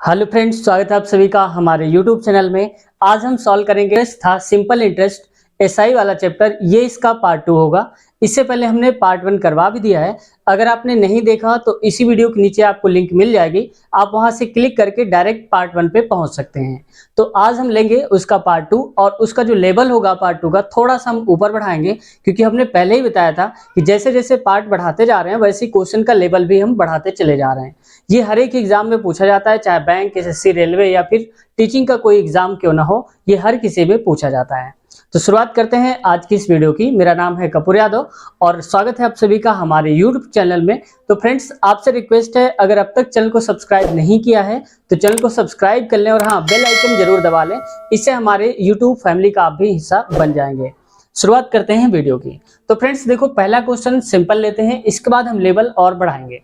Hello friends, स्वागत है आप सभी का हमारे यूट्यूब चैनल में। आज हम सॉल्व करेंगे था सिंपल इंटरेस्ट एसआई वाला चैप्टर। ये इसका पार्ट 2 होगा। इससे पहले हमने पार्ट 1 करवा भी दिया है। अगर आपने नहीं देखा तो इसी वीडियो के नीचे आपको लिंक मिल जाएगी, आप वहां से क्लिक करके डायरेक्ट पार्ट 1 पे पहुंच सकते हैं। तो आज हम लेंगे उसका पार्ट 2 और उसका जो लेवल होगा पार्ट 2 का थोड़ा सा हम ऊपर बढ़ाएंगे, क्योंकि हमने पहले ही बताया था कि जैसे जैसे पार्ट बढ़ाते जा रहे हैं वैसे क्वेश्चन का लेवल भी हम बढ़ाते चले जा रहे हैं। ये हर एक एग्जाम में पूछा जाता है, चाहे बैंक, एसएससी, रेलवे या फिर टीचिंग का कोई एग्जाम क्यों ना हो, ये हर किसी में पूछा जाता है। तो शुरुआत करते हैं आज की इस वीडियो की। मेरा नाम है कपूर यादव और स्वागत है आप सभी का हमारे यूट्यूब चैनल में। तो फ्रेंड्स, आपसे रिक्वेस्ट है, अगर अब तक चैनल को सब्सक्राइब नहीं किया है तो चैनल को सब्सक्राइब कर लें और हाँ, बेल आइकन जरूर दबा लें। इससे हमारे यूट्यूब फैमिली का आप भी हिस्सा बन जाएंगे। शुरुआत करते हैं वीडियो की। तो फ्रेंड्स देखो, पहला क्वेश्चन सिंपल लेते हैं, इसके बाद हम लेवल और बढ़ाएंगे।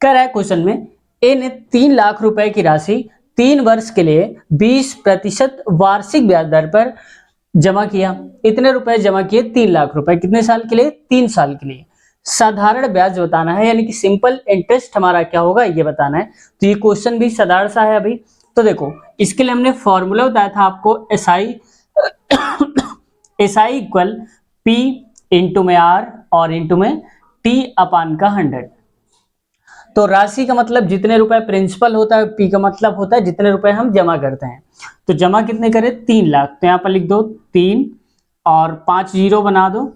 कह रहा है क्वेश्चन में, ए ने 3 लाख रुपए की राशि 3 वर्ष के लिए 20% वार्षिक ब्याज दर पर जमा किया। इतने रुपए जमा किए, 3 लाख रुपए, कितने साल के लिए? 3 साल के लिए। साधारण ब्याज बताना है, यानी कि सिंपल इंटरेस्ट हमारा क्या होगा ये बताना है। तो ये क्वेश्चन भी साधारण सा है अभी। तो देखो, इसके लिए हमने फॉर्मूला बताया था आपको, एसआई इक्वल पी इंटू में आर और इंटू में टी अपान का 100। तो राशि का मतलब जितने रुपए प्रिंसिपल होता है, पी का मतलब होता है जितने रुपए हम जमा करते हैं। तो जमा कितने करें? 3 लाख। तो यहाँ पर लिख दो 3 और 5 जीरो बना दो,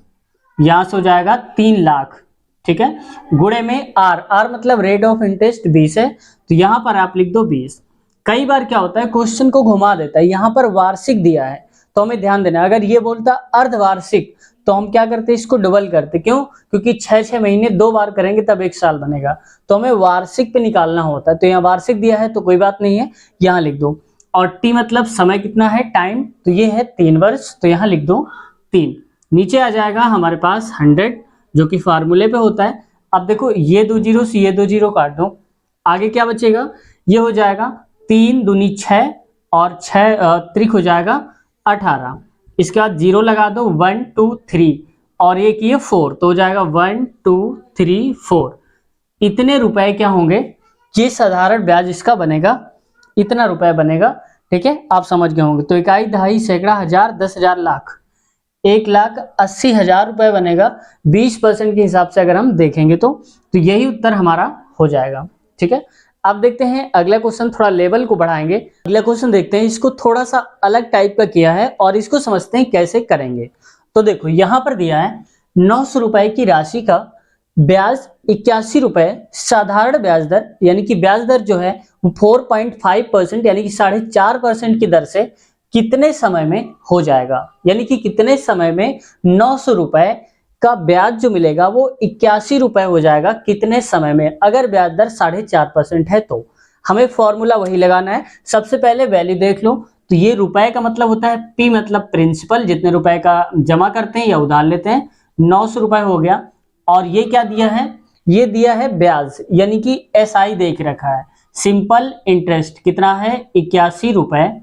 यहां से हो जाएगा 3 लाख। ठीक है, गुणे में आर, आर मतलब रेट ऑफ इंटरेस्ट 20 है, तो यहां पर आप लिख दो 20। कई बार क्या होता है, क्वेश्चन को घुमा देता है, यहां पर वार्षिक दिया है तो हमें ध्यान देना, अगर ये बोलता अर्धवार्षिक तो हम क्या करते, इसको डबल करते। क्यों? क्योंकि 6-6 महीने 2 बार करेंगे तब 1 साल बनेगा, तो हमें वार्षिक पे निकालना होता है। तो यहाँ वार्षिक दिया है तो कोई बात नहीं है, यहाँ लिख दो। और टी मतलब समय कितना है, टाइम, तो ये है 3 वर्ष, तो यहाँ लिख दो 3। नीचे आ जाएगा हमारे पास 100 जो कि फार्मूले पे होता है। अब देखो, ये 2 जीरो से ये 2 जीरो काट दो, आगे क्या बचेगा? ये हो जाएगा 3 दूनी 6 और 6 त्रिक हो जाएगा 18। इसके बाद जीरो लगा दो, 1 2 3 और ये किए 4, तो हो जाएगा 1 2 3 4। इतने रुपए क्या होंगे, ये साधारण ब्याज इसका बनेगा, इतना रुपए बनेगा। ठीक है, आप समझ गए होंगे। तो इकाई, दहाई, सैकड़ा, हजार, 10,000, लाख, 1,80,000 रुपए बनेगा 20% के हिसाब से अगर हम देखेंगे तो यही उत्तर हमारा हो जाएगा। ठीक है, अब देखते हैं अगला क्वेश्चन, थोड़ा लेवल को बढ़ाएंगे। अगला क्वेश्चन देखते हैं, इसको थोड़ा सा अलग टाइप का किया है और इसको समझते हैं कैसे करेंगे। तो देखो, यहां पर दिया है 900 रुपए की राशि का ब्याज 81 रुपए साधारण ब्याज दर, यानी कि ब्याज दर जो है वो 4.5% यानी कि 4.5% की दर से कितने समय में हो जाएगा। यानी कि कितने समय में 900 रुपए का ब्याज जो मिलेगा वो 81 रुपए हो जाएगा, कितने समय में, अगर ब्याज दर 4.5% है तो। हमें फॉर्मूला वही लगाना है। सबसे पहले वैल्यू देख लो, तो ये रुपए का मतलब होता है, पी मतलब प्रिंसिपल, जितने रुपए का जमा करते हैं या उधार लेते हैं, 900 रुपए हो गया। और ये क्या दिया है? ये दिया है ब्याज, यानी कि एसआई देख रखा है, सिंपल इंटरेस्ट कितना है, 81 रुपए।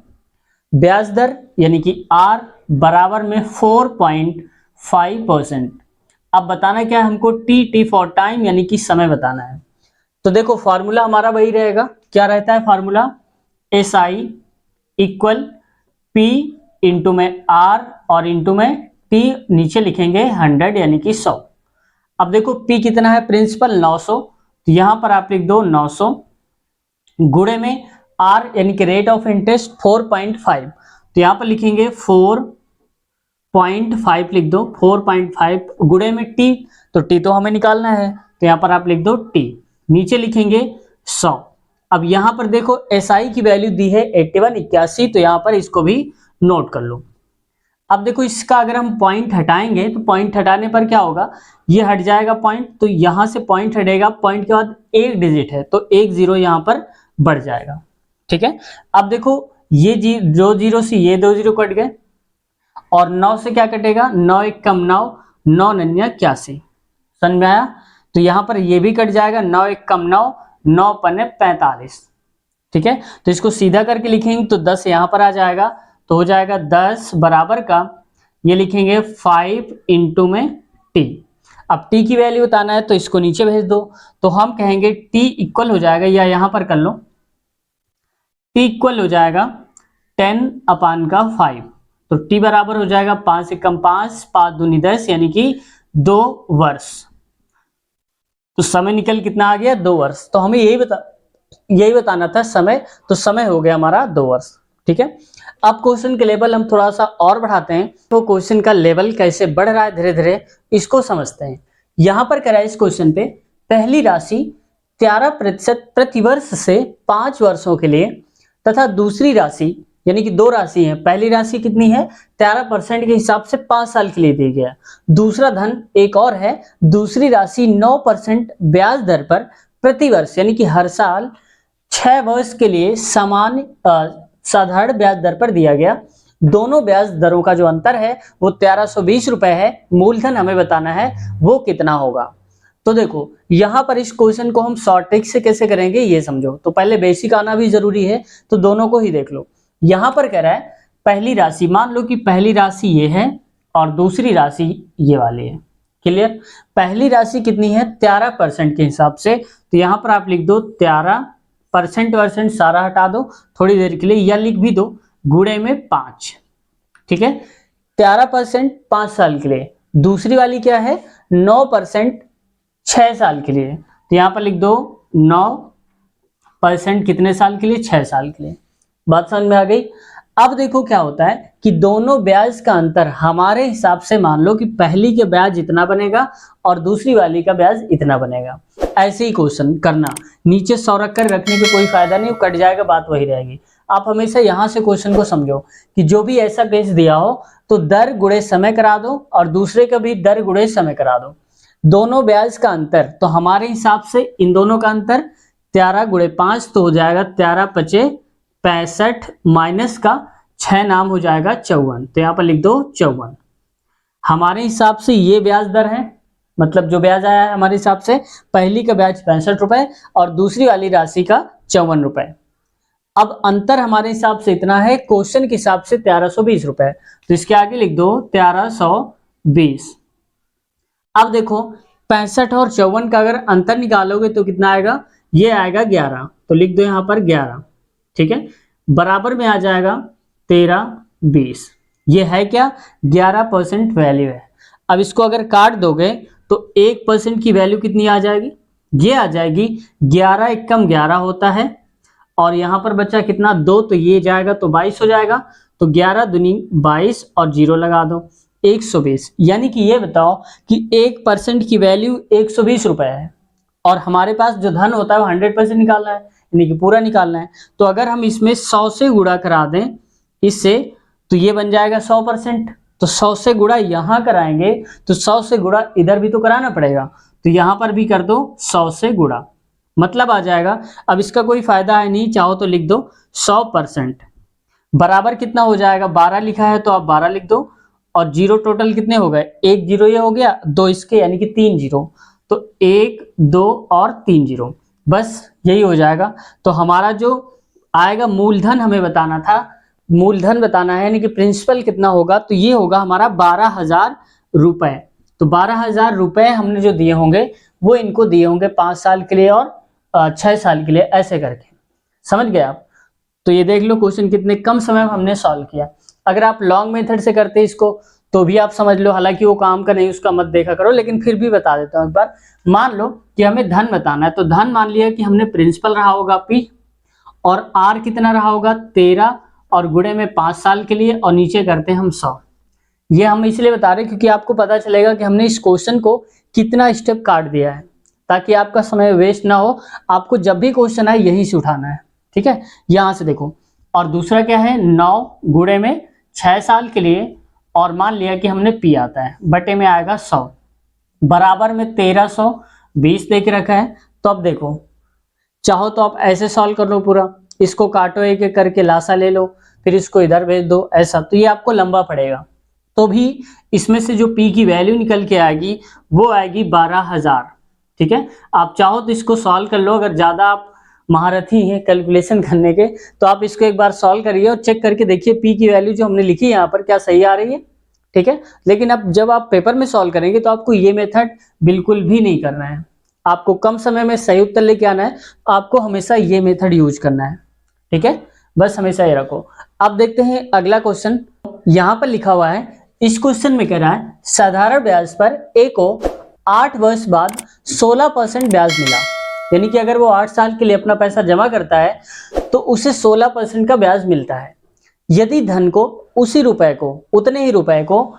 ब्याज दर यानी कि आर बराबर में 4.5%। अब बताना क्या है हमको, टी फॉर टाइम, यानी कि समय बताना है। तो देखो, फॉर्मूला हमारा वही रहेगा, क्या रहता है formula? S I equal P into में आर और इंटू में टी, नीचे लिखेंगे 100 यानी कि 100। अब देखो, पी कितना है, प्रिंसिपल 900, तो यहां पर आप लिख दो 900 गुणे में आर यानी कि रेट ऑफ इंटरेस्ट 4.5, तो यहां पर लिखेंगे 4.5 लिख दो, 4.5 गुणे में टी, तो टी तो हमें निकालना है, तो यहां पर आप लिख दो टी, नीचे लिखेंगे 100। अब यहां पर देखो, एसआई की वैल्यू दी है 81 तो यहां पर इसको भी नोट कर लो। अब देखो, इसका अगर हम पॉइंट हटाएंगे तो पॉइंट हटाने पर क्या होगा, ये हट जाएगा पॉइंट, तो यहां से पॉइंट हटेगा, पॉइंट के बाद एक डिजिट है तो एक जीरो यहां पर बढ़ जाएगा। ठीक है, अब देखो, ये दो जीरो से ये 2 जीरो कट गए और 9 से क्या कटेगा, 9 एक कम 9, 9 9 81, समझ में आया? तो यहां पर ये भी कट जाएगा, 9 एक कम 9, 9 पन्ने 45। ठीक है, तो इसको सीधा करके लिखेंगे तो 10 यहां पर आ जाएगा, तो हो जाएगा 10 बराबर का, ये लिखेंगे 5 इंटू में टी। अब टी की वैल्यू बताना है तो इसको नीचे भेज दो, तो हम कहेंगे टी इक्वल हो जाएगा, या यहां पर कर लो, t इक्वल हो जाएगा 10/5, तो t बराबर हो जाएगा 5 एकम 5, 5 दूनी 10, यानी कि 2 वर्ष। तो समय निकल कितना आ गया, 2 वर्ष। तो हमें यही बताना था समय, तो समय हो गया हमारा 2 वर्ष। ठीक है, अब क्वेश्चन के लेवल हम थोड़ा सा और बढ़ाते हैं, तो क्वेश्चन का लेवल कैसे बढ़ रहा है धीरे धीरे इसको समझते हैं। यहां पर कह रहा है इस क्वेश्चन पे, पहली राशि 13% प्रतिवर्ष से 5 वर्षों के लिए तथा दूसरी राशि, यानी कि 2 राशि है, पहली राशि कितनी है 13% के हिसाब से 5 साल के लिए दी गया। दूसरा धन एक और है, दूसरी राशि 9% ब्याज दर पर प्रतिवर्ष, यानी कि हर साल 6 वर्ष के लिए समान साधारण ब्याज दर पर दिया गया। दोनों ब्याज दरों का जो अंतर है वो 1320 रुपए है। मूलधन हमें बताना है वो कितना होगा। तो देखो यहां पर इस क्वेश्चन को हम शॉर्ट ट्रिक से कैसे करेंगे ये समझो। तो पहले बेसिक आना भी जरूरी है, तो दोनों को ही देख लो। यहां पर कह रहा है पहली राशि, मान लो कि पहली राशि ये है और दूसरी राशि ये वाली है। क्लियर, पहली राशि कितनी है 13% के हिसाब से, तो यहां पर आप लिख दो 13% सारा हटा दो थोड़ी देर के लिए, या लिख भी दो गुणे में 5। ठीक है, 13% 5 साल के लिए, दूसरी वाली क्या है 9% 6 साल के लिए, तो यहां पर लिख दो 9% कितने साल के लिए, 6 साल के लिए। बात समझ में आ गई। अब देखो क्या होता है कि दोनों ब्याज का अंतर हमारे हिसाब से, मान लो कि पहली के ब्याज इतना बनेगा और दूसरी वाली का ब्याज इतना बनेगा। ऐसे ही क्वेश्चन करना, नीचे 100 रख कर रखने का कोई फायदा नहीं, कट जाएगा, बात वही रहेगी। आप हमेशा यहां से क्वेश्चन को समझो कि जो भी ऐसा केस दिया हो तो दर गुणे समय करा दो और दूसरे का भी दर गुणे समय करा दो। दोनों ब्याज का अंतर, तो हमारे हिसाब से इन दोनों का अंतर 13 गुणे 5, तो हो जाएगा 13 पचे 65 माइनस का 6 नाम हो जाएगा 54, तो यहां पर लिख दो 54। हमारे हिसाब से ये ब्याज दर है, मतलब जो ब्याज आया है हमारे हिसाब से, पहली का ब्याज 65 रुपए और दूसरी वाली राशि का 54 रुपए। अब अंतर हमारे हिसाब से इतना है, क्वेश्चन के हिसाब से 1320 रुपए, तो इसके आगे लिख दो 1320। अब देखो 65 और 54 का अगर अंतर निकालोगे तो कितना आएगा, ये आएगा 11, तो लिख दो यहां पर 11। ठीक है, बराबर में आ जाएगा 1320। ये है क्या 11% वैल्यू है। अब इसको अगर काट दोगे तो 1% की वैल्यू कितनी आ जाएगी, ये आ जाएगी 11 एकम 11 होता है, और यहां पर बचा कितना 2, तो ये जाएगा तो 22 हो जाएगा, तो 11 दूनी 22 और 0 लगा दो 120। यानी कि ये बताओ कि 1% की वैल्यू 120 रुपए है, और हमारे पास जो धन होता है वो 100% निकालना है, यानी कि पूरा निकालना है। तो अगर हम इसमें 100 से गुणा करा दें इससे, तो ये बन जाएगा 100%। तो 100 से गुणा यहां कराएंगे तो 100 से गुणा इधर भी तो कराना पड़ेगा, तो यहां पर भी कर दो 100 से गुणा, मतलब आ जाएगा। अब इसका कोई फायदा है नहीं, चाहो तो लिख दो 100%। बराबर कितना हो जाएगा, 12 लिखा है तो आप 12 लिख दो, और जीरो टोटल कितने हो गए, 1 जीरो ये हो गया, 2 इसके, यानी कि 3 जीरो, तो 1 2 और 3 जीरो, बस यही हो जाएगा। तो हमारा जो आएगा मूलधन हमें बताना था, मूलधन बताना है, यानी कि प्रिंसिपल कितना होगा, तो ये होगा हमारा 12,000 रुपए। तो 12,000 रुपए हमने जो दिए होंगे वो इनको दिए होंगे 5 साल के लिए और 6 साल के लिए, ऐसे करके। समझ गए आप। तो ये देख लो क्वेश्चन कितने कम समय में हमने सॉल्व किया। अगर आप लॉन्ग मेथड से करते इसको तो भी आप समझ लो, हालांकि वो काम का नहीं, उसका मत देखा करो, लेकिन फिर भी बता देता हूं एक बार। मान लो कि हमें धन बताना है, तो धन मान लिया कि हमने प्रिंसिपल रहा होगा P, और R कितना रहा होगा 13, और गुणे में 5 साल के लिए, और नीचे करते हैं हम 100। ये हम इसलिए बता रहे हैं क्योंकि आपको पता चलेगा कि हमने इस क्वेश्चन को कितना स्टेप काट दिया है, ताकि आपका समय वेस्ट ना हो। आपको जब भी क्वेश्चन आए यहीं से उठाना है। ठीक है, यहां से देखो। और दूसरा क्या है 9 गुणे में 6 साल के लिए, और मान लिया कि हमने P आता है, बटे में आएगा 100, बराबर में 1320 दे के रखा है। तो अब देखो, चाहो तो आप ऐसे सॉल्व कर लो पूरा, इसको काटो एक एक करके, लासा ले लो, फिर इसको इधर भेज दो, ऐसा। तो ये आपको लंबा पड़ेगा, तो भी इसमें से जो P की वैल्यू निकल के आएगी वो आएगी 12,000। ठीक है, आप चाहो तो इसको सॉल्व कर लो, अगर ज्यादा आप महारथी हैं कैलकुलेशन करने के तो आप इसको एक बार सॉल्व करिए और चेक करके देखिए P की वैल्यू जो हमने लिखी है यहाँ पर क्या सही आ रही है। ठीक है, लेकिन अब जब आप पेपर में सॉल्व करेंगे तो आपको ये मेथड बिल्कुल भी नहीं करना है। आपको कम समय में सही उत्तर लेके आना है, आपको हमेशा ये मेथड यूज करना है। ठीक है, बस हमेशा ये रखो। अब देखते हैं अगला क्वेश्चन। यहाँ पर लिखा हुआ है, इस क्वेश्चन में कह रहा है साधारण ब्याज पर ए को 8 वर्ष बाद 16% ब्याज मिला। यानी कि अगर वो 8 साल के लिए अपना पैसा जमा करता है तो उसे 16% का ब्याज मिलता है। यदि धन को उतने ही रुपए को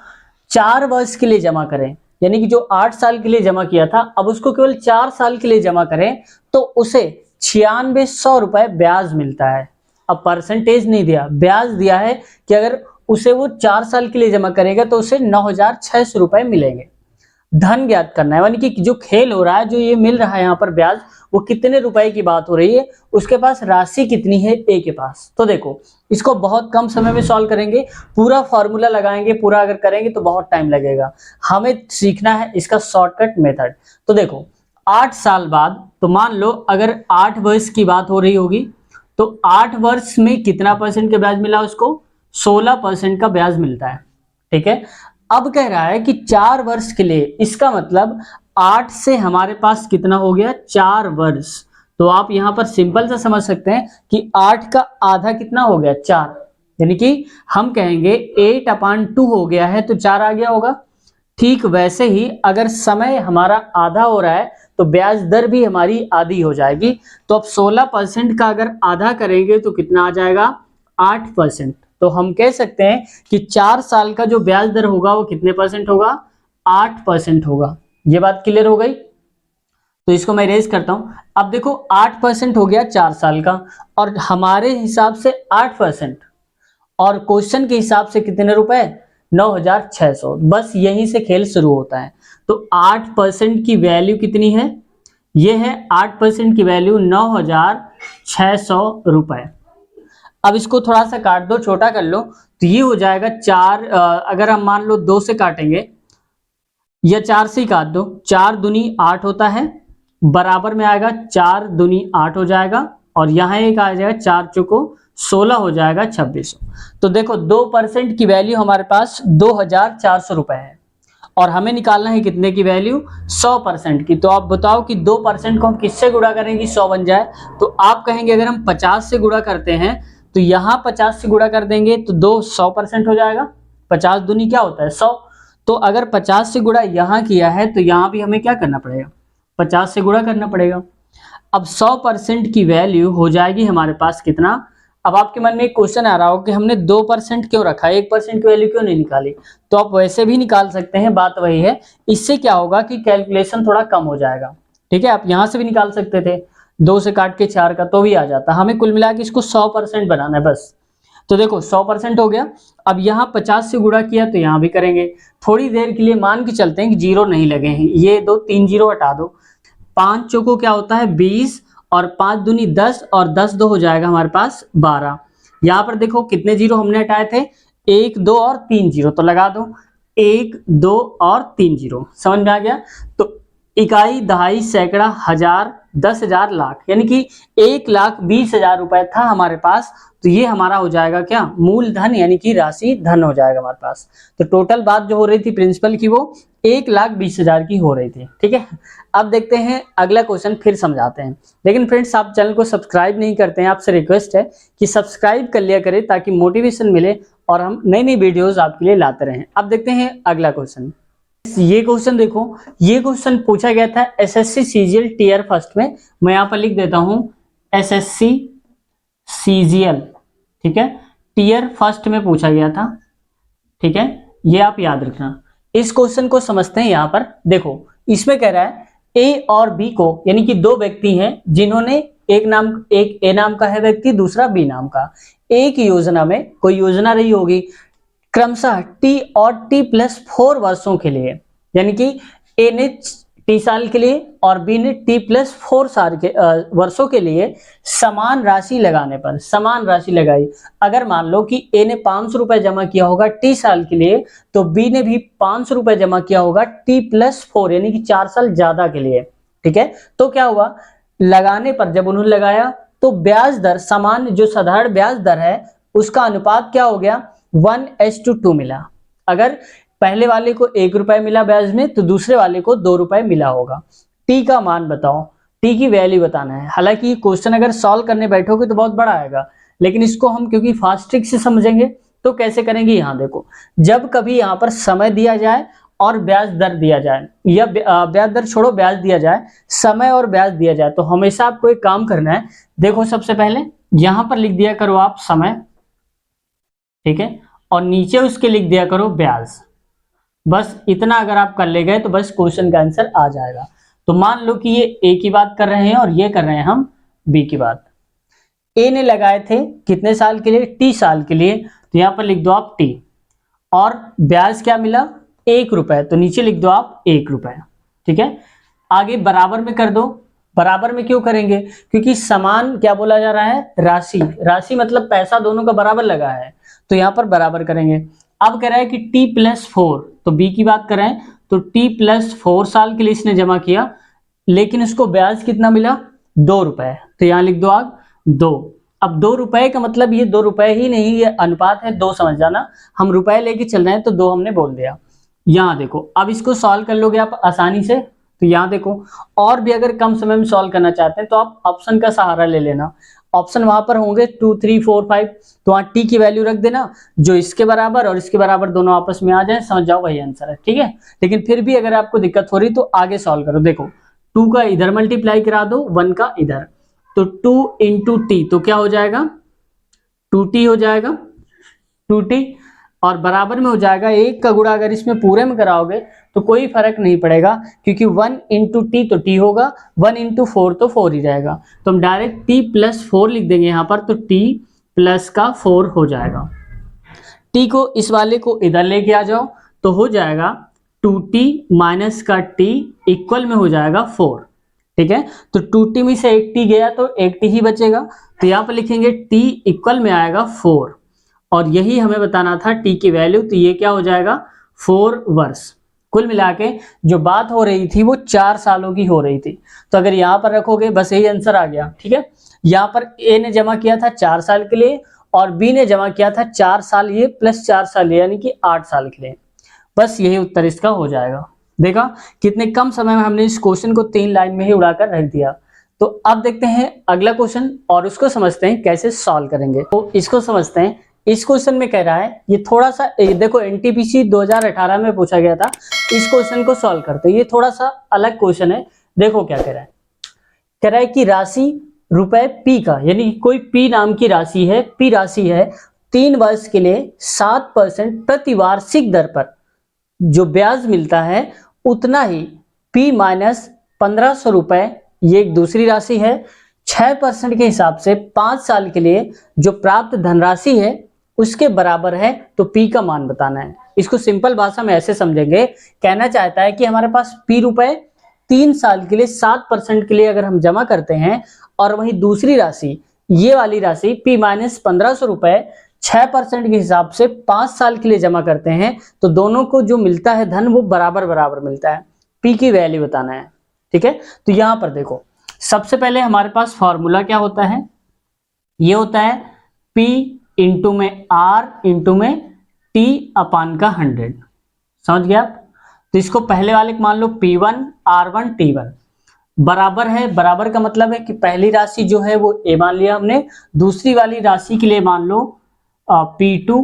4 वर्ष के लिए जमा करें, यानी कि जो 8 साल के लिए जमा किया था अब उसको केवल 4 साल के लिए जमा करें तो उसे 9600 रुपए ब्याज मिलता है। अब परसेंटेज नहीं दिया, ब्याज दिया है कि अगर उसे वो 4 साल के लिए जमा करेगा तो उसे 9600 रुपए मिलेंगे। धन ज्ञात करना है, यानी कि जो खेल हो रहा है, जो ये मिल रहा है यहाँ पर ब्याज, वो कितने रुपए की बात हो रही है, उसके पास राशि कितनी है ए के पास। तो देखो इसको बहुत कम समय में सॉल्व करेंगे, पूरा फॉर्मूला लगाएंगे, पूरा अगर करेंगे तो बहुत टाइम लगेगा। हमें सीखना है इसका शॉर्टकट मेथड। तो देखो 8 साल बाद, तो मान लो अगर 8 वर्ष की बात हो रही होगी तो 8 वर्ष में कितना परसेंट का ब्याज मिला उसको, 16% का ब्याज मिलता है। ठीक है, अब कह रहा है कि 4 वर्ष के लिए, इसका मतलब 8 से हमारे पास कितना हो गया, 4 वर्ष। तो आप यहां पर सिंपल सा समझ सकते हैं कि 8 का आधा कितना हो गया, 4। यानी कि हम कहेंगे 8/2 हो गया है तो 4 आ गया होगा। ठीक वैसे ही अगर समय हमारा आधा हो रहा है तो ब्याज दर भी हमारी आधी हो जाएगी। तो अब 16% का अगर आधा करेंगे तो कितना आ जाएगा, 8%। तो हम कह सकते हैं कि 4 साल का जो ब्याज दर होगा वो कितने परसेंट होगा, 8% होगा। ये बात क्लियर हो गई। तो इसको मैं इरेज करता हूं। अब देखो 8% हो गया 4 साल का, और हमारे हिसाब से 8%, और क्वेश्चन के हिसाब से कितने रुपए, 9600। बस यहीं से खेल शुरू होता है। तो 8% की वैल्यू कितनी है, ये है 8% की वैल्यू 9600 रुपए। अब इसको थोड़ा सा काट दो, छोटा कर लो, तो ये हो जाएगा 4। अगर हम मान लो 2 से काटेंगे या 4 से ही काट दो, 4 दूनी 8 होता है, बराबर में आएगा 4 दूनी 8 हो जाएगा, और यहाँ एक आ जाएगा 4 चौको 16 हो जाएगा 2600। तो देखो 2% की वैल्यू हमारे पास 2400 रुपए है, और हमें निकालना है कितने की वैल्यू, 100% की। तो आप बताओ कि 2% को हम किससे गुणा करेंगे 100 बन जाए। तो आप कहेंगे अगर हम 50 से गुणा करते हैं तो यहाँ 50 से गुणा कर देंगे तो 100% हो जाएगा। 50 दूनी क्या होता है, 100। तो अगर 50 से गुणा यहाँ किया है तो यहाँ भी हमें क्या करना पड़ेगा, 50 से गुणा करना पड़ेगा। अब 100% की वैल्यू हो जाएगी हमारे पास कितना। अब आपके मन में एक क्वेश्चन आ रहा हो कि हमने 2% क्यों रखा, 1% की वैल्यू क्यों नहीं निकाली। तो आप वैसे भी निकाल सकते हैं, बात वही है। इससे क्या होगा कि कैलकुलेशन थोड़ा कम हो जाएगा। ठीक है, आप यहां से भी निकाल सकते थे, 2 से काट के 4 का तो भी आ जाता। हमें कुल मिला के इसको 100% बनाना है बस। तो देखो 100% हो गया। अब यहाँ 50 से गुणा किया तो यहाँ भी करेंगे। थोड़ी देर के लिए मान के चलते हैं कि जीरो नहीं लगे हैं, ये 3 जीरो हटा दो। 5 चौको क्या होता है 20, और 5 दूनी 10, और 10 2 हो जाएगा हमारे पास 12। यहाँ पर देखो कितने जीरो हमने हटाए थे, 1 2 और 3 जीरो, तो लगा दो 1 2 और 3 जीरो। समझ में आ गया। तो इकाई, दहाई, सैकड़ा, हजार, 10,000, लाख, यानी कि 1,20,000 रुपए था हमारे पास। तो ये हमारा हो जाएगा क्या, मूलधन, यानी कि राशि धन हो जाएगा हमारे पास। तो टोटल बात जो हो रही थी प्रिंसिपल की वो 1,20,000 की हो रही थी। ठीक है, अब देखते हैं अगला क्वेश्चन, फिर समझाते हैं। लेकिन फ्रेंड्स आप चैनल को सब्सक्राइब नहीं करते हैं, आपसे रिक्वेस्ट है कि सब्सक्राइब कर लिया करें ताकि मोटिवेशन मिले और हम नई नई वीडियोस आपके लिए लाते रहें। अब देखते हैं अगला क्वेश्चन। ये क्वेश्चन देखो, ये क्वेश्चन पूछा गया था एसएससी सीजीएल टीयर फर्स्ट में। मैं यहाँ पर लिख देता हूँ एसएससी सीजीएल, ठीक है, टीयर फर्स्ट में पूछा गया था। ठीक है, ये आप याद रखना। इस क्वेश्चन को समझते हैं। यहाँ पर देखो, इसमें कह रहा है ए और बी को, यानी कि 2 व्यक्ति हैं जिन्होंने एक ए नाम का है व्यक्ति, दूसरा बी नाम का। एक योजना में, कोई योजना रही होगी, क्रमशः टी और T+4 वर्षों के लिए, यानी कि ए ने T साल के लिए और बी ने T+4 साल के वर्षों के लिए समान राशि लगाने पर, समान राशि लगाई। अगर मान लो कि ए ने 500 रुपए जमा किया होगा T साल के लिए, तो बी ने भी 500 रुपए जमा किया होगा T+4 यानी कि 4 साल ज्यादा के लिए। ठीक है, तो क्या हुआ, लगाने पर जब उन्होंने लगाया तो ब्याज दर, सामान्य जो साधारण ब्याज दर है उसका अनुपात क्या हो गया, 1:2 मिला। अगर पहले वाले को 1 रुपए मिला ब्याज में तो दूसरे वाले को 2 रुपए मिला होगा। टी का मान बताओ, टी की वैल्यू बताना है। हालांकि क्वेश्चन अगर सॉल्व करने बैठोगे तो बहुत बड़ा आएगा, लेकिन इसको हम क्योंकि फास्ट ट्रिक से समझेंगे तो कैसे करेंगे, यहाँ देखो, जब कभी यहाँ पर समय दिया जाए और ब्याज दर दिया जाए, या ब्याज दर छोड़ो, ब्याज दिया जाए, समय और ब्याज दिया जाए, तो हमेशा आपको एक काम करना है। देखो सबसे पहले यहां पर लिख दिया करो आप समय, ठीक है, और नीचे उसके लिख दिया करो ब्याज। बस इतना अगर आप कर ले गए तो बस क्वेश्चन का आंसर आ जाएगा। तो मान लो कि ये ए की बात कर रहे हैं और ये कर रहे हैं हम बी की बात। ए ने लगाए थे कितने साल के लिए, टी साल के लिए, तो यहां पर लिख दो आप टी, और ब्याज क्या मिला, 1 रुपए, तो नीचे लिख दो आप 1 रुपए, ठीक है। आगे बराबर में कर दो। बराबर में क्यों करेंगे, क्योंकि समान क्या बोला जा रहा है, राशि, राशि मतलब पैसा दोनों का बराबर लगा है, तो यहां पर बराबर करेंगे। अब कह रहा है कि t+4, तो बी की बात करें तो t+4 साल के लिए इसने जमा किया, लेकिन उसको ब्याज कितना मिला, 2 रुपए, तो यहां लिख दो आप 2। अब 2 रुपए का मतलब ये 2 रुपए ही नहीं, ये अनुपात है 2, समझ जाना, हम रुपए लेके चल रहे हैं तो 2 हमने बोल दिया। यहाँ देखो, अब इसको सॉल्व कर लोगे आप आसानी से, तो यहाँ देखो, और भी अगर कम समय में सॉल्व करना चाहते हैं तो आप ऑप्शन का सहारा ले लेना। ऑप्शन वहां पर होंगे 2, 3, 4, 5, तो वहां टी की वैल्यू रख देना, जो इसके बराबर और इसके बराबर दोनों आपस में आ जाए, समझ जाओ वही आंसर है, ठीक है। लेकिन फिर भी अगर आपको दिक्कत हो रही तो आगे सॉल्व करो। देखो 2 का इधर मल्टीप्लाई करा दो, 1 का इधर, तो 2 इंटू टी, तो क्या हो जाएगा, 2t हो जाएगा, 2t, और बराबर में हो जाएगा 1 का गुणा अगर इसमें पूरे में कराओगे तो कोई फर्क नहीं पड़ेगा, क्योंकि 1 इंटू टी तो टी होगा, 1 इंटू 4 तो 4 ही जाएगा, तो हम डायरेक्ट t+4 लिख देंगे यहाँ पर, तो t+4 हो जाएगा। t को इस वाले को इधर लेके आ जाओ, तो हो जाएगा 2t माइनस का t इक्वल में हो जाएगा 4, ठीक है। तो 2t में से 1t गया तो 1t ही बचेगा, तो यहाँ पर लिखेंगे t इक्वल में आएगा 4, और यही हमें बताना था t की वैल्यू, तो ये क्या हो जाएगा 4 वर्ष। कुल मिला के जो बात हो रही थी वो 4 सालों की हो रही थी, तो अगर यहाँ पर रखोगे बस यही आंसर आ गया, ठीक है। यहाँ पर ए ने जमा किया था 4 साल के लिए और बी ने जमा किया था 4 साल ये प्लस 4 साल ये, यानी कि 8 साल के लिए, बस यही उत्तर इसका हो जाएगा। देखा कितने कम समय में हमने इस क्वेश्चन को 3 लाइन में ही उड़ाकर रख दिया। तो अब देखते हैं अगला क्वेश्चन और उसको समझते हैं कैसे सॉल्व करेंगे। तो इसको समझते हैं। इस क्वेश्चन में कह रहा है, ये थोड़ा सा देखो एनटीपीसी 2018 में पूछा गया था, इस क्वेश्चन को सॉल्व करते हैं। ये थोड़ा सा अलग क्वेश्चन है। देखो क्या कह रहा है, कह रहा है कि राशि रुपए पी का, यानी कोई पी नाम की राशि है, पी राशि है, 3 वर्ष के लिए 7% प्रति वार्षिक दर पर जो ब्याज मिलता है उतना ही पी माइनस 1500 रुपए, ये एक दूसरी राशि है, 6% के हिसाब से 5 साल के लिए जो प्राप्त धनराशि है उसके बराबर है, तो पी का मान बताना है। इसको सिंपल भाषा में ऐसे समझेंगे, कहना चाहता है कि हमारे पास पी रुपए 3 साल के लिए 7% के लिए अगर हम जमा करते हैं, और वहीं दूसरी राशि ये वाली राशि पी माइनस 1500 रुपए 6% के हिसाब से 5 साल के लिए जमा करते हैं, तो दोनों को जो मिलता है धन वो बराबर बराबर मिलता है। पी की वैल्यू बताना है, ठीक है। तो यहां पर देखो, सबसे पहले हमारे पास फॉर्मूला क्या होता है, ये होता है P इंटू में R इंटू में T अपान का 100, समझ गया आप। तो इसको पहले वाले को मान लो P1 R1 T1 बराबर है, बराबर का मतलब है कि पहली राशि जो है वो A मान लिया हमने, दूसरी वाली राशि के लिए मान लो P2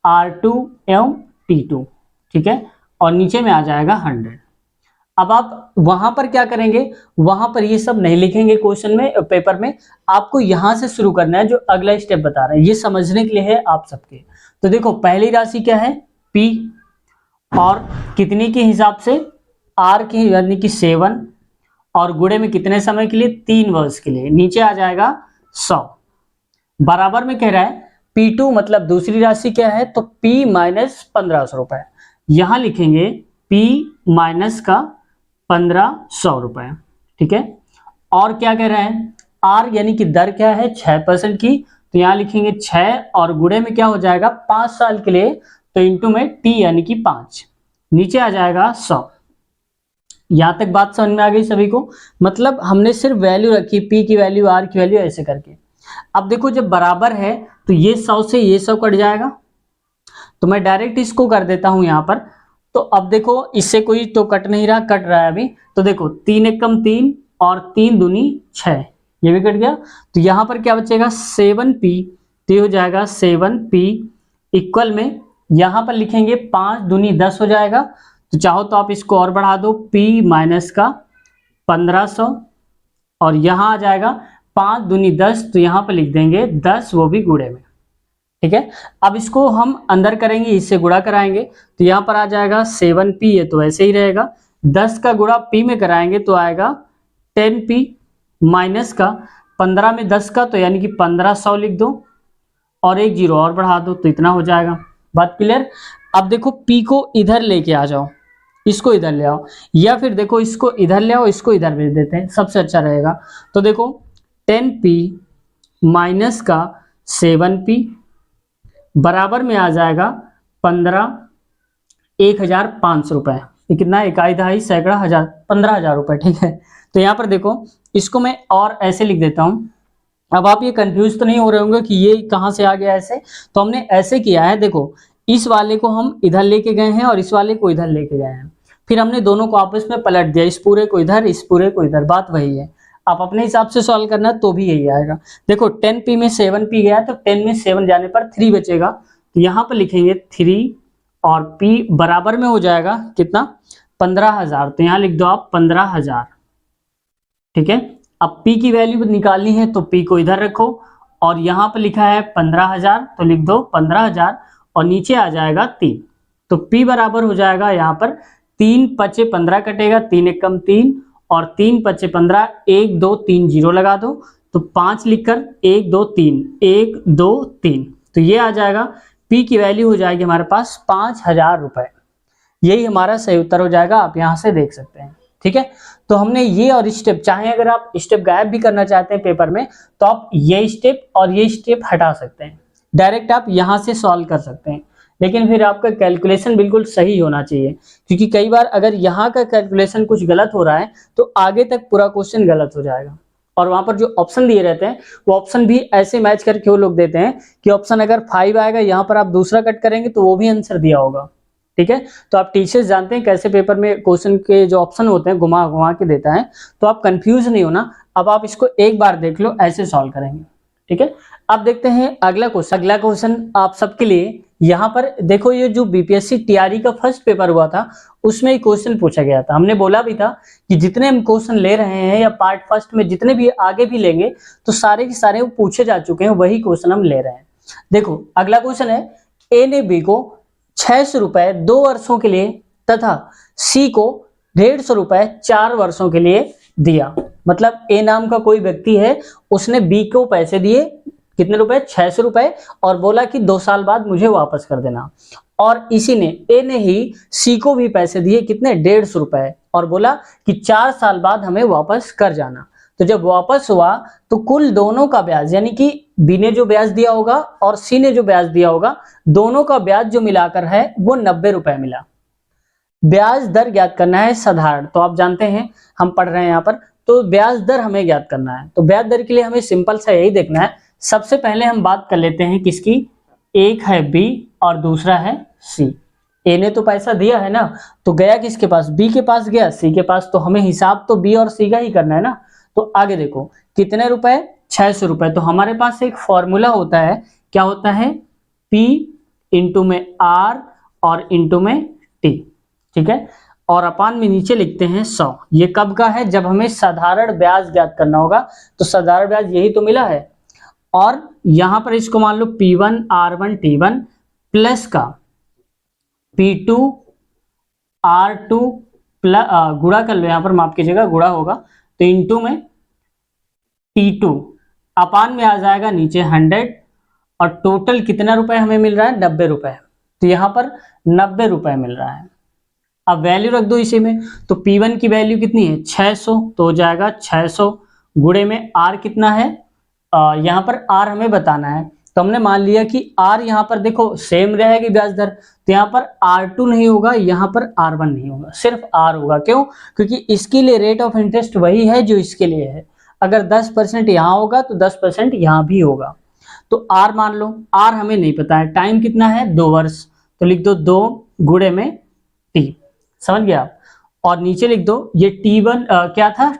R2 एवं T2, ठीक है, और नीचे में आ जाएगा 100। अब आप वहां पर क्या करेंगे, वहां पर ये सब नहीं लिखेंगे क्वेश्चन में, पेपर में, आपको यहां से शुरू करना है। जो अगला स्टेप बता रहे हैं ये समझने के लिए है आप सबके। तो देखो पहली राशि क्या है P, और कितनी के हिसाब से, R की, यानी कि 7, और गुणे में कितने समय के लिए, 3 वर्ष के लिए, नीचे आ जाएगा 100। बराबर में कह रहा है P2 मतलब दूसरी राशि क्या है, तो P माइनस 1500 रुपए, यहां लिखेंगे P माइनस का 1500 रुपए, ठीक है। और क्या कह रहा है, R यानी कि दर क्या है 6% की, तो यहां लिखेंगे 6 और गुणे में क्या हो जाएगा 5 साल के लिए, तो इंटू में T यानी कि 5, नीचे आ जाएगा 100। यहां तक बात समझ में आ गई सभी को, मतलब हमने सिर्फ वैल्यू रखी, P की वैल्यू R की वैल्यू ऐसे करके। अब देखो जब बराबर है तो ये 100 से ये 100 कट जाएगा, तो मैं डायरेक्ट इसको कर देता हूं यहां पर। तो अब देखो इससे कोई तो कट नहीं रहा, कट रहा है अभी, तो देखो 3 एकम 3 और 3 दूनी 6, ये भी कट गया, तो यहाँ पर क्या बचेगा 7p, तो ये हो जाएगा 7p इक्वल में यहाँ पर लिखेंगे 5 दूनी 10 हो जाएगा, तो चाहो तो आप इसको और बढ़ा दो, p माइनस का 1500 और यहाँ आ जाएगा 5 दूनी 10, तो यहाँ पर लिख देंगे 10 वो भी गुणे में। ठीक है, अब इसको हम अंदर करेंगे, इससे गुणा कराएंगे, तो यहाँ पर आ जाएगा 7p, ये तो ऐसे ही रहेगा, 10 का गुणा p में कराएंगे तो आएगा 10p माइनस का 15 में 10 का, तो यानी कि 1500 लिख दो और एक जीरो और बढ़ा दो, तो इतना हो जाएगा। बात क्लियर। अब देखो p को इधर लेके आ जाओ, इसको इधर ले आओ, या फिर देखो इसको इधर ले आओ, इसको इधर भेज देते हैं, सबसे अच्छा रहेगा। तो देखो 10p माइनस का 7p बराबर में आ जाएगा 15,500 रुपए। ये कितना, इकाई दहाई सैकड़ा हजार, 15,000 रुपए। ठीक है, तो यहाँ पर देखो इसको मैं और ऐसे लिख देता हूँ। अब आप ये कंफ्यूज तो नहीं हो रहे होंगे कि ये कहाँ से आ गया ऐसे, तो हमने ऐसे किया है, देखो इस वाले को हम इधर लेके गए हैं और इस वाले को इधर लेके गए हैं, फिर हमने दोनों को आपस में पलट दिया, इस पूरे को इधर, इस पूरे को इधर, बात वही है। आप अपने हिसाब से सॉल्व करना तो भी यही आएगा। देखो 10p में 7p गया तो 10 में 7 जाने पर 3 बचेगा, तो यहाँ पर लिखेंगे 3 और p बराबर में हो जाएगा कितना, 15,000, तो यहाँ लिख दो आप 15,000। ठीक है, अब p की वैल्यू निकालनी है तो p को इधर रखो और यहाँ पर लिखा है 15,000, तो लिख दो 15,000 और नीचे आ जाएगा 3, तो p बराबर हो जाएगा यहाँ पर 3 पचे 15 कटेगा, 3 एकम 3 और 3 पचे 15, 1 2 3 जीरो लगा दो, तो 5 लिखकर 1 2 3 1 2 3, तो ये आ जाएगा p की वैल्यू हो जाएगी हमारे पास 5,000 रुपए। यही हमारा सही उत्तर हो जाएगा, आप यहाँ से देख सकते हैं। ठीक है, तो हमने ये और स्टेप, चाहे अगर आप स्टेप गायब भी करना चाहते हैं पेपर में तो आप ये स्टेप और ये स्टेप हटा सकते हैं, डायरेक्ट आप यहाँ से सॉल्व कर सकते हैं, लेकिन फिर आपका कैलकुलेशन बिल्कुल सही होना चाहिए, क्योंकि कई बार अगर यहाँ का कैलकुलेशन कुछ गलत हो रहा है तो आगे तक पूरा क्वेश्चन गलत हो जाएगा। और वहां पर जो ऑप्शन दिए रहते हैं वो ऑप्शन भी ऐसे मैच करके वो लोग देते हैं कि ऑप्शन अगर 5 आएगा, यहाँ पर आप दूसरा कट करेंगे तो वो भी आंसर दिया होगा। ठीक है, तो आप टीचर्स जानते हैं कैसे पेपर में क्वेश्चन के जो ऑप्शन होते हैं घुमा घुमा के देता है, तो आप कंफ्यूज नहीं होना। अब आप इसको एक बार देख लो, ऐसे सॉल्व करेंगे। ठीक है, अब देखते हैं अगला क्वेश्चन। अगला क्वेश्चन आप सबके लिए यहाँ पर देखो, ये जो बीपीएससी टीआरई का फर्स्ट पेपर हुआ था उसमें क्वेश्चन पूछा गया था। हमने बोला भी था कि जितने हम क्वेश्चन ले रहे हैं या पार्ट फर्स्ट में जितने भी आगे भी लेंगे तो सारे के सारे वो पूछे जा चुके हैं, वही क्वेश्चन हम ले रहे हैं। देखो अगला क्वेश्चन है, ए ने बी को 600 रुपए 2 वर्षों के लिए तथा सी को 150 रुपए 4 वर्षों के लिए दिया। मतलब ए नाम का कोई व्यक्ति है, उसने बी को पैसे दिए, कितने रुपए, 600 रुपए, और बोला कि 2 साल बाद मुझे वापस कर देना। और इसी ने, ए ने ही सी को भी पैसे दिए, कितने, 150 रुपए, और बोला कि 4 साल बाद हमें वापस कर जाना। तो जब वापस हुआ तो कुल दोनों का ब्याज, यानी कि बी ने जो ब्याज दिया होगा और सी ने जो ब्याज दिया होगा, दोनों का ब्याज जो मिलाकर है वो 90 रुपए मिला। ब्याज दर ज्ञात करना है साधारण, तो आप जानते हैं हम पढ़ रहे हैं यहाँ पर, तो ब्याज दर हमें ज्ञात करना है। तो ब्याज दर के लिए हमें सिंपल सा यही देखना है। सबसे पहले हम बात कर लेते हैं किसकी, एक है बी और दूसरा है सी। ए ने तो पैसा दिया है ना, तो गया किसके पास, बी के पास गया, सी के पास, तो हमें हिसाब तो बी और सी का ही करना है ना। तो आगे देखो कितने रुपए, 600 रुपए, तो हमारे पास एक फॉर्मूला होता है, क्या होता है, P इंटू में R और इंटू में T। ठीक है, और अपान में नीचे लिखते हैं 100। ये कब का है, जब हमें साधारण ब्याज ज्ञात करना होगा, तो साधारण ब्याज यही तो मिला है। और यहां पर इसको मान लो P1 R1 T1 प्लस का P2 R2 प्लस, गुणा कर लो, यहां पर माफ कीजिएगा गुणा होगा, तो इंटू में T2 अपान में आ जाएगा नीचे 100, और टोटल कितना रुपए हमें मिल रहा है, 90 रुपए। तो यहां पर 90 रुपए मिल रहा है। अब वैल्यू रख दो इसी में, तो P1 की वैल्यू कितनी है, 600, तो हो जाएगा 600 गुणे में R कितना है, यहाँ पर R हमें बताना है, तो हमने मान लिया कि R यहाँ पर देखो सेम रहेगी ब्याज दर, तो यहाँ पर R2 नहीं होगा, यहाँ पर R1 नहीं होगा, सिर्फ R होगा। क्यों, क्योंकि इसके लिए रेट ऑफ इंटरेस्ट वही है जो इसके लिए है। अगर 10% यहाँ होगा तो 10% यहाँ भी होगा। तो R मान लो, R हमें नहीं पता है, टाइम कितना है, 2 वर्ष, तो लिख दो 2 गुणे में T, समझ गया आप। और नीचे लिख दो ये T1 क्या था,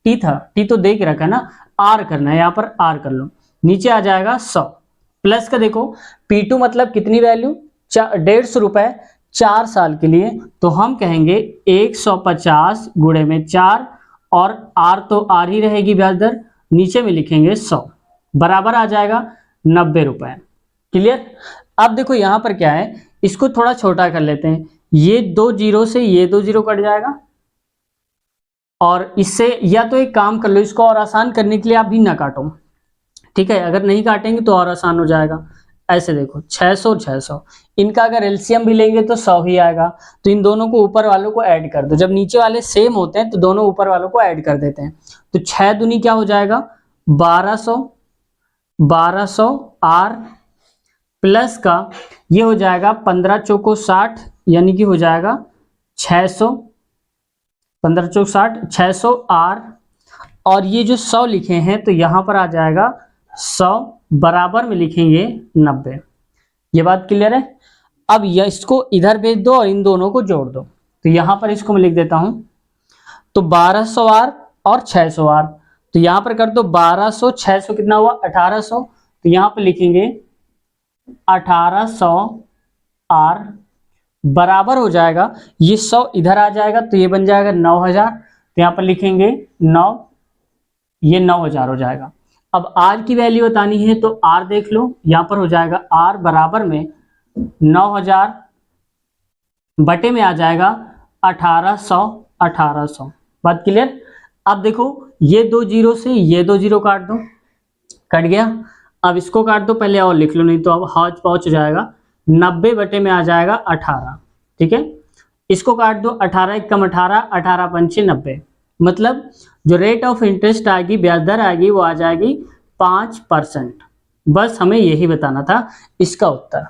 T था, T तो दे के रखा ना, आर करना है, यहाँ पर आर कर लो, नीचे आ जाएगा 100 प्लस का देखो P2 मतलब कितनी वैल्यू 150 रुपए 4 साल के लिए, तो हम कहेंगे 150 गुणे में 4 और आर तो आर ही रहेगी ब्याज दर, नीचे में लिखेंगे 100 बराबर आ जाएगा 90 रुपए। क्लियर। अब देखो यहां पर क्या है, इसको थोड़ा छोटा कर लेते हैं, ये 2 जीरो से ये 2 जीरो कट जाएगा और इससे, या तो एक काम कर लो, इसको और आसान करने के लिए आप भी ना काटो, ठीक है, अगर नहीं काटेंगे तो और आसान हो जाएगा। ऐसे देखो 600 600, इनका अगर एलसीएम भी लेंगे तो 100 ही आएगा, तो इन दोनों को ऊपर वालों को ऐड कर दो, जब नीचे वाले सेम होते हैं तो दोनों ऊपर वालों को ऐड कर देते हैं, तो 6 दूनी क्या हो जाएगा 1200, 1200 आर प्लस का ये हो जाएगा 15 चौको 60, यानी कि हो जाएगा 600, 15 चौक 60 600 आर, और ये जो 100 लिखे हैं तो यहां पर आ जाएगा 100 बराबर में लिखेंगे 90। ये बात क्लियर है। अब यह इसको इधर भेज दो और इन दोनों को जोड़ दो, तो यहां पर इसको मैं लिख देता हूं, तो 1200 आर और 600 आर, तो यहां पर कर दो 1200 600 कितना हुआ 1800, तो यहां पर लिखेंगे 1800 आर बराबर हो जाएगा, ये 100 इधर आ जाएगा तो ये बन जाएगा 9000, तो यहां पर लिखेंगे 9, ये 9000 हो जाएगा। अब आर की वैल्यू बतानी है तो आर देख लो, यहां पर हो जाएगा आर बराबर में 9000 बटे में आ जाएगा 1800, 1800। बात क्लियर। अब देखो ये 2 जीरो से ये 2 जीरो काट दो, कट गया, अब इसको काट दो पहले और लिख लो, नहीं तो अब हौच पहुंच जाएगा, 90 बटे में आ जाएगा 18, ठीक है, इसको काट दो, 18 एक कम 18, 18 पंचे 90, मतलब जो रेट ऑफ इंटरेस्ट आएगी, ब्याज दर आएगी, वो आ जाएगी 5%। बस हमें यही बताना था, इसका उत्तर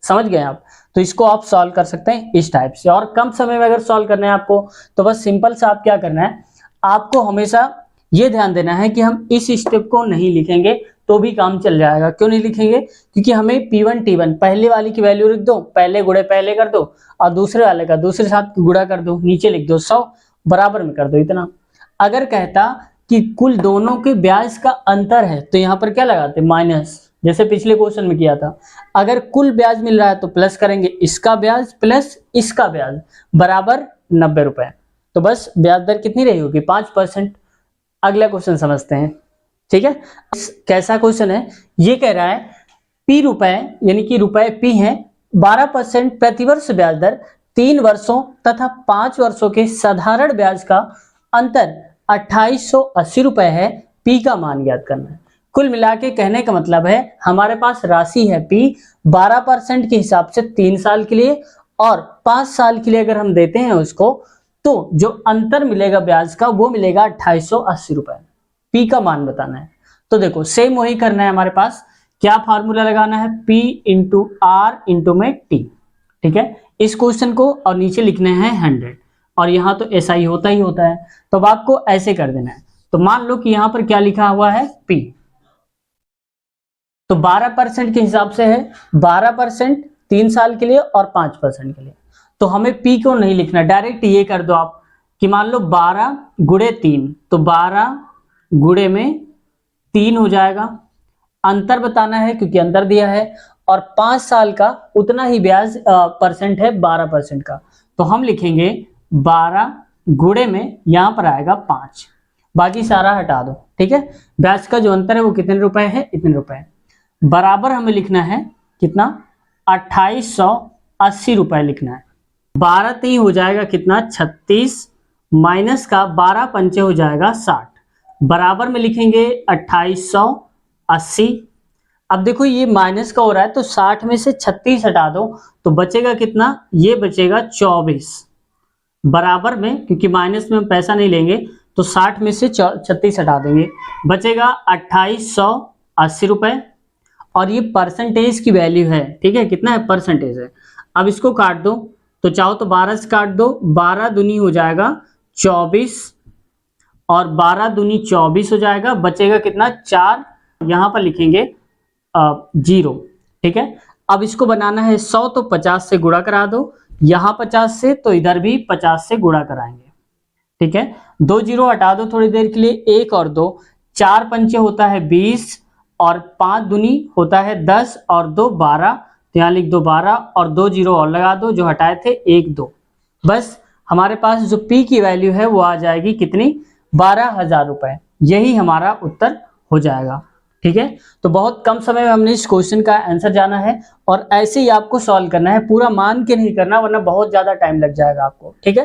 समझ गए आप। तो इसको आप सॉल्व कर सकते हैं इस टाइप से, और कम समय में अगर सॉल्व करना है आपको तो बस सिंपल सा आप क्या करना है, आपको हमेशा ये ध्यान देना है कि हम इस स्टेप को नहीं लिखेंगे तो भी काम चल जाएगा। क्यों नहीं लिखेंगे, क्योंकि हमें P1 T1 पहले वाली की वैल्यू लिख दो, पहले गुणे पहले कर दो, और दूसरे वाले का दूसरे साथ गुणा कर दो, नीचे लिख दो 100 बराबर में कर दो इतना। अगर कहता कि कुल दोनों के ब्याज का अंतर है तो यहाँ पर क्या लगाते माइनस, जैसे पिछले क्वेश्चन में किया था। अगर कुल ब्याज मिल रहा है तो प्लस करेंगे इसका ब्याज प्लस इसका ब्याज बराबर 90 रुपए, तो बस ब्याज दर कितनी रही होगी 5%। अगला क्वेश्चन समझते हैं, ठीक है। कैसा क्वेश्चन है, ये कह रहा है P रुपए, यानी कि रुपए P है, 12% प्रतिवर्ष ब्याज दर 3 वर्षों तथा 5 वर्षों के साधारण ब्याज का अंतर 2880 रुपए है, P का मान ज्ञात करना है। कुल मिला के कहने का मतलब है हमारे पास राशि है P 12% के हिसाब से 3 साल के लिए, और 5 साल के लिए अगर हम देते हैं उसको, तो जो अंतर मिलेगा ब्याज का वो मिलेगा 2880 रुपए। P का मान बताना है, तो देखो सेम वही करना है हमारे पास, क्या फार्मूला लगाना है P इंटू आर इंटू में T, ठीक है, इस क्वेश्चन को, और नीचे लिखने हैं 100, और यहाँ तो ऐसा ही होता है, तो अब आपको ऐसे कर देना है। तो मान लो कि यहाँ पर क्या लिखा हुआ है P, तो 12% के हिसाब से है, 12% 3 साल के लिए और 5% के लिए, तो हमें P को नहीं लिखना, डायरेक्ट ये कर दो आप कि मान लो 12 गुणे 3, तो 12 गुणे में 3 हो जाएगा, अंतर बताना है क्योंकि अंतर दिया है, और 5 साल का उतना ही ब्याज परसेंट है 12% का, तो हम लिखेंगे 12 गुणे में यहाँ पर आएगा 5, बाकी सारा हटा दो, ठीक है। ब्याज का जो अंतर है वो कितने रुपए है, इतने रुपए, बराबर हमें लिखना है कितना 2880 रुपए लिखना है। 12 3 हो जाएगा कितना 36, माइनस का 12 पंचे हो जाएगा 60, बराबर में लिखेंगे 2880। अब देखो ये माइनस का हो रहा है तो 60 में से 36 हटा दो तो बचेगा कितना, ये बचेगा 24, बराबर में, क्योंकि माइनस में हम पैसा नहीं लेंगे तो 60 में से 36 हटा देंगे, बचेगा 2880 रुपए, और ये परसेंटेज की वैल्यू है, ठीक है, कितना है परसेंटेज है। अब इसको काट दो, तो चाहो तो 12 से काट दो, 12 दूनी हो जाएगा 24, और 12 दूनी 24 हो जाएगा, बचेगा कितना 4, यहाँ पर लिखेंगे 0, ठीक है। अब इसको बनाना है 100, तो 50 से गुणा करा दो, यहाँ 50 से, तो इधर भी 50 से गुणा कराएंगे, ठीक है। 2 जीरो हटा दो थोड़ी देर के लिए, 1 और 2, 4 पंचे होता है 20 और 5 दूनी होता है 10 और 2 12, तो यहाँ लिख दो 12 और 2 जीरो और लगा दो, जो हटाए थे 1 2। बस हमारे पास जो P की वैल्यू है वो आ जाएगी कितनी, 12,000 रुपए। यही हमारा उत्तर हो जाएगा। ठीक है, तो बहुत कम समय में हमने इस क्वेश्चन का आंसर जाना है और ऐसे ही आपको सॉल्व करना है, पूरा मान के नहीं करना वरना बहुत ज्यादा टाइम लग जाएगा आपको। ठीक है,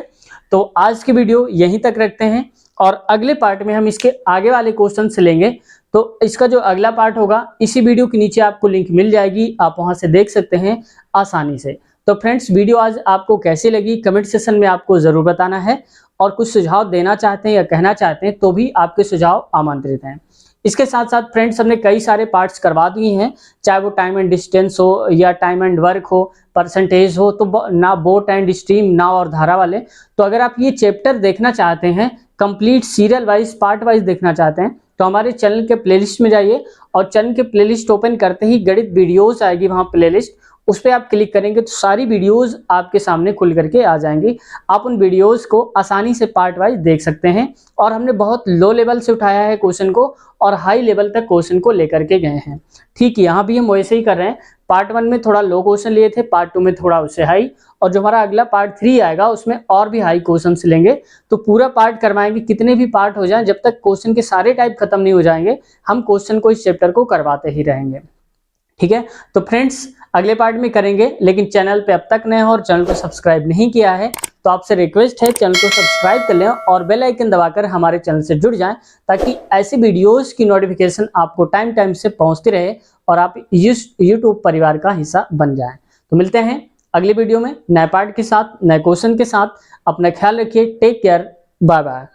तो आज की वीडियो यहीं तक रखते हैं और अगले पार्ट में हम इसके आगे वाले क्वेश्चन से लेंगे। तो इसका जो अगला पार्ट होगा इसी वीडियो के नीचे आपको लिंक मिल जाएगी, आप वहां से देख सकते हैं आसानी से। तो फ्रेंड्स, वीडियो आज आपको कैसी लगी कमेंट सेक्शन में आपको जरूर बताना है और कुछ सुझाव देना चाहते हैं या कहना चाहते हैं तो भी आपके सुझाव आमंत्रित हैं। इसके साथ साथ फ्रेंड्स, हमने कई सारे पार्ट्स करवा दिए हैं, चाहे वो टाइम एंड डिस्टेंस हो या टाइम एंड वर्क हो, परसेंटेज हो, तो ना बोट एंड स्ट्रीम, नाव और धारा वाले। तो अगर आप ये चैप्टर देखना चाहते हैं, complete serial wise part wise देखना चाहते हैं, तो हमारे चैनल के प्लेलिस्ट में जाइए और चैनल के प्लेलिस्ट ओपन करते ही गणित वीडियोस आएगी वहां प्लेलिस्ट, उस पर आप क्लिक करेंगे तो सारी वीडियोस आपके सामने खुल करके आ जाएंगी। आप उन वीडियोस को आसानी से पार्ट वाइज देख सकते हैं और हमने बहुत लो लेवल से उठाया है क्वेश्चन को और हाई लेवल तक क्वेश्चन को लेकर के गए हैं। ठीक, यहाँ भी हम वैसे ही कर रहे हैं। पार्ट 1 में थोड़ा लो क्वेश्चन लिए थे, पार्ट 2 में थोड़ा उससे हाई, और जो हमारा अगला पार्ट 3 आएगा उसमें और भी हाई क्वेश्चन लेंगे। तो पूरा पार्ट करवाएंगे, कितने भी पार्ट हो जाएं, जब तक क्वेश्चन के सारे टाइप खत्म नहीं हो जाएंगे हम क्वेश्चन को, इस चैप्टर को करवाते ही रहेंगे। ठीक है, तो फ्रेंड्स अगले पार्ट में करेंगे, लेकिन चैनल पे अब तक नए हो और चैनल को सब्सक्राइब नहीं किया है तो आपसे रिक्वेस्ट है चैनल को सब्सक्राइब कर लें और बेल आइकन दबाकर हमारे चैनल से जुड़ जाएं, ताकि ऐसे वीडियोस की नोटिफिकेशन आपको टाइम टाइम से पहुंचती रहे और आप यूट्यूब परिवार का हिस्सा बन जाएं। तो मिलते हैं अगली वीडियो में नए पार्ट के साथ, नए क्वेश्चन के साथ। अपना ख्याल रखिए, टेक केयर, बाय बाय।